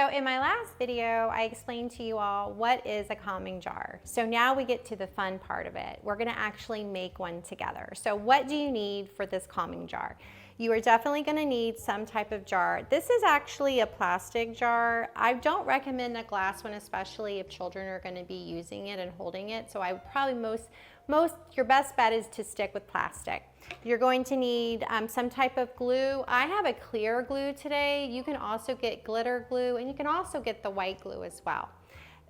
So in my last video, I explained to you all what is a calming jar. So now we get to the fun part of it. We're gonna actually make one together. So what do you need for this calming jar? You are definitely gonna need some type of jar. This is actually a plastic jar. I don't recommend a glass one, especially if children are gonna be using it and holding it. So I would probably your best bet is to stick with plastic. You're going to need some type of glue. I have a clear glue today. You can also get glitter glue, and you can also get the white glue as well.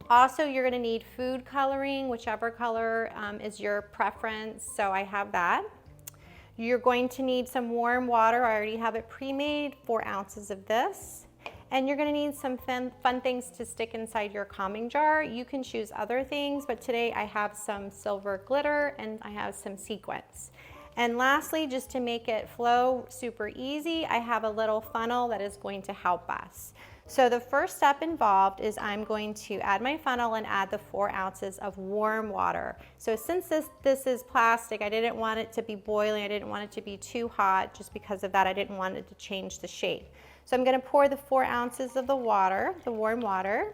Also, you're gonna need food coloring, whichever color is your preference. So I have that. You're going to need some warm water. I already have it pre-made, 4 ounces of this. And you're gonna need some fun things to stick inside your calming jar. You can choose other things, but today I have some silver glitter and I have some sequins. And lastly, just to make it flow super easy, I have a little funnel that is going to help us. So the first step involved is I'm going to add my funnel and add the 4 ounces of warm water. So since this is plastic, I didn't want it to be boiling, I didn't want it to be too hot. Just because of that, I didn't want it to change the shape. So I'm gonna pour the 4 ounces of the water, the warm water.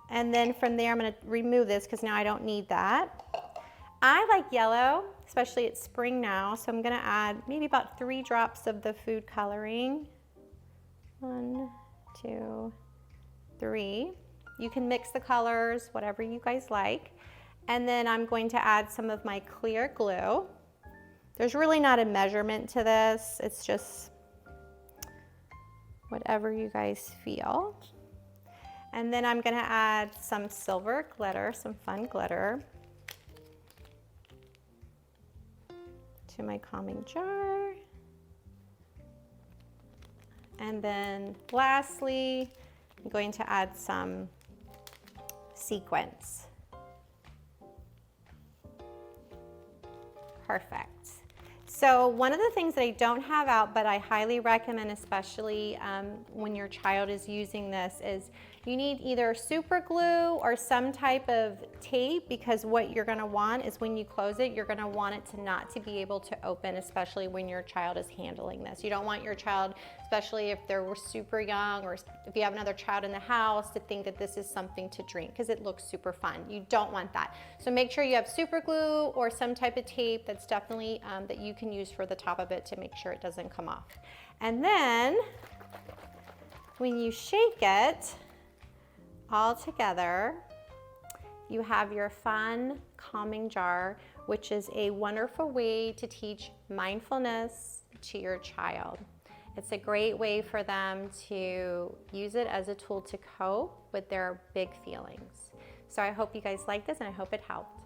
And then from there, I'm gonna remove this because now I don't need that. I like yellow, especially it's spring now, so I'm gonna add maybe about 3 drops of the food coloring. 1, 2, 3. You can mix the colors, whatever you guys like. And then I'm going to add some of my clear glue. There's really not a measurement to this. It's just whatever you guys feel. And then I'm gonna add some silver glitter, some fun glitter to my calming jar. And then lastly, I'm going to add some sequins. Perfect. So one of the things that I don't have out, but I highly recommend, especially when your child is using this, is you need either super glue or some type of tape, because what you're gonna want is when you close it, you're gonna want it to not to be able to open, especially when your child is handling this. You don't want your child, especially if they're super young or if you have another child in the house, to think that this is something to drink because it looks super fun. You don't want that. So make sure you have super glue or some type of tape that's definitely that you can use for the top of it to make sure it doesn't come off. And then when you shake it all together, you have your fun calming jar, which is a wonderful way to teach mindfulness to your child. It's a great way for them to use it as a tool to cope with their big feelings. So I hope you guys like this and I hope it helped.